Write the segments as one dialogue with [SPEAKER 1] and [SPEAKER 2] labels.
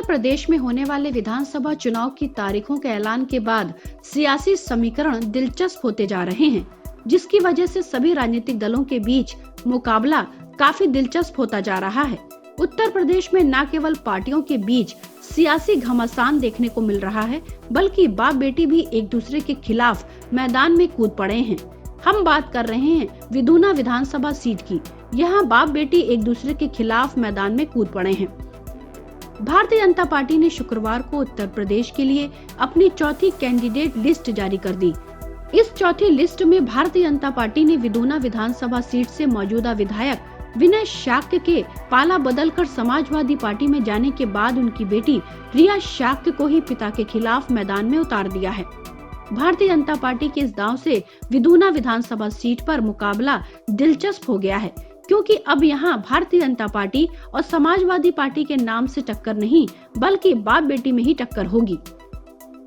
[SPEAKER 1] प्रदेश में होने वाले विधानसभा चुनाव की तारीखों के ऐलान के बाद सियासी समीकरण दिलचस्प होते जा रहे हैं, जिसकी वजह से सभी राजनीतिक दलों के बीच मुकाबला काफी दिलचस्प होता जा रहा है। उत्तर प्रदेश में न केवल पार्टियों के बीच सियासी घमासान देखने को मिल रहा है, बल्कि बाप बेटी भी एक दूसरे के खिलाफ मैदान में कूद पड़े हैं। हम बात कर रहे हैं विधुना विधानसभा सीट की। यहाँ बाप बेटी एक दूसरे के खिलाफ मैदान में कूद पड़े हैं। भारतीय जनता पार्टी ने शुक्रवार को उत्तर प्रदेश के लिए अपनी चौथी कैंडिडेट लिस्ट जारी कर दी। इस चौथी लिस्ट में भारतीय जनता पार्टी ने विधुना विधानसभा सीट से मौजूदा विधायक विनय शाक्य के पाला बदलकर समाजवादी पार्टी में जाने के बाद उनकी बेटी रिया शाक्य को ही पिता के खिलाफ मैदान में उतार दिया है। भारतीय जनता पार्टी के इस दांव से विधुना विधानसभा सीट पर मुकाबला दिलचस्प हो गया है, क्योंकि अब यहाँ भारतीय जनता पार्टी और समाजवादी पार्टी के नाम से टक्कर नहीं, बल्कि बाप बेटी में ही टक्कर होगी।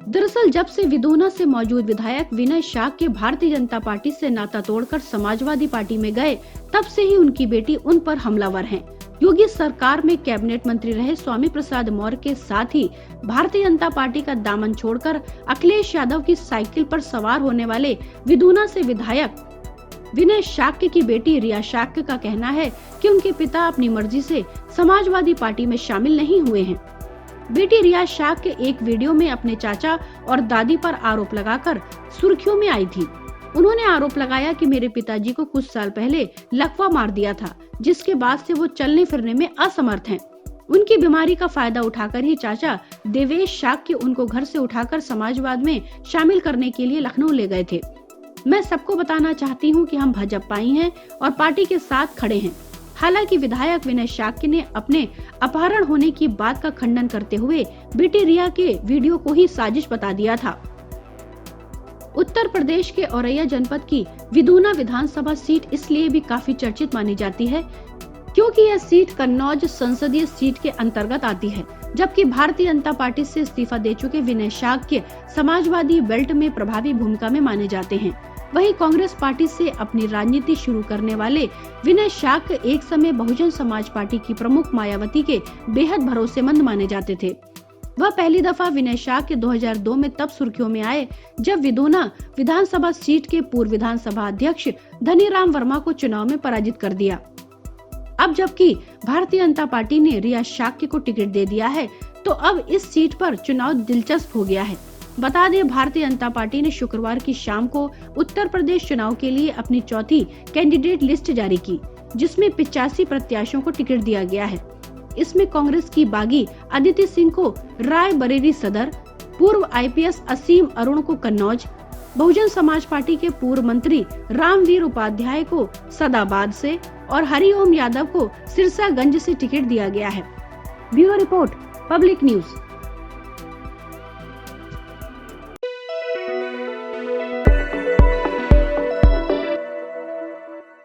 [SPEAKER 1] दरअसल जब से विधुना से मौजूद विधायक विनय शाक्य भारतीय जनता पार्टी से नाता तोड़कर समाजवादी पार्टी में गए, तब से ही उनकी बेटी उन पर हमलावर हैं। योगी सरकार में कैबिनेट मंत्री रहे स्वामी प्रसाद मौर्य के साथ ही भारतीय जनता पार्टी का दामन छोड़कर अखिलेश यादव की साइकिल पर सवार होने वाले विधुना से विधायक विनय शाक्य की बेटी रिया शाक्य का कहना है कि उनके पिता अपनी मर्जी से समाजवादी पार्टी में शामिल नहीं हुए हैं। बेटी रिया शाक्य एक वीडियो में अपने चाचा और दादी पर आरोप लगाकर सुर्खियों में आई थी। उन्होंने आरोप लगाया कि मेरे पिताजी को कुछ साल पहले लकवा मार दिया था, जिसके बाद से वो चलने फिरने में असमर्थ हैं। उनकी बीमारी का फायदा उठाकर ही चाचा देवेश शाक्य उनको घर से उठाकर समाजवाद में शामिल करने के लिए लखनऊ ले गए थे। मैं सबको बताना चाहती हूँ कि हम भाजपाई हैं और पार्टी के साथ खड़े हैं। हालांकि विधायक विनय शाक्य ने अपने अपहरण होने की बात का खंडन करते हुए बेटी रिया के वीडियो को ही साजिश बता दिया था। उत्तर प्रदेश के औरैया जनपद की विधुना विधानसभा सीट इसलिए भी काफी चर्चित मानी जाती है, क्योंकि यह सीट कन्नौज संसदीय सीट के अंतर्गत आती है। जबकि भारतीय जनता पार्टी से इस्तीफा दे चुके विनय शाक्य समाजवादी बेल्ट में प्रभावी भूमिका में माने जाते हैं। वहीं कांग्रेस पार्टी से अपनी राजनीति शुरू करने वाले विनय शाक्य एक समय बहुजन समाज पार्टी की प्रमुख मायावती के बेहद भरोसेमंद माने जाते थे। वह पहली दफा विनय शाक्य 2002 में तब सुर्खियों में आए जब विधुना विधानसभा सीट के पूर्व विधानसभा अध्यक्ष धनीराम वर्मा को चुनाव में पराजित कर दिया। अब जबकि भारतीय जनता पार्टी ने रिया शाक्य को टिकट दे दिया है, तो अब इस सीट पर चुनाव दिलचस्प हो गया है। बता दें, भारतीय जनता पार्टी ने शुक्रवार की शाम को उत्तर प्रदेश चुनाव के लिए अपनी चौथी कैंडिडेट लिस्ट जारी की, जिसमें 85 प्रत्याशियों को टिकट दिया गया है। इसमें कांग्रेस की बागी अदिति सिंह को रायबरेली सदर, पूर्व आईपीएस असीम अरुण को कन्नौज, बहुजन समाज पार्टी के पूर्व मंत्री रामवीर उपाध्याय को सदाबाद से और हरिओम यादव को सिरसागंज से टिकट दिया गया है। Bureau report, public news.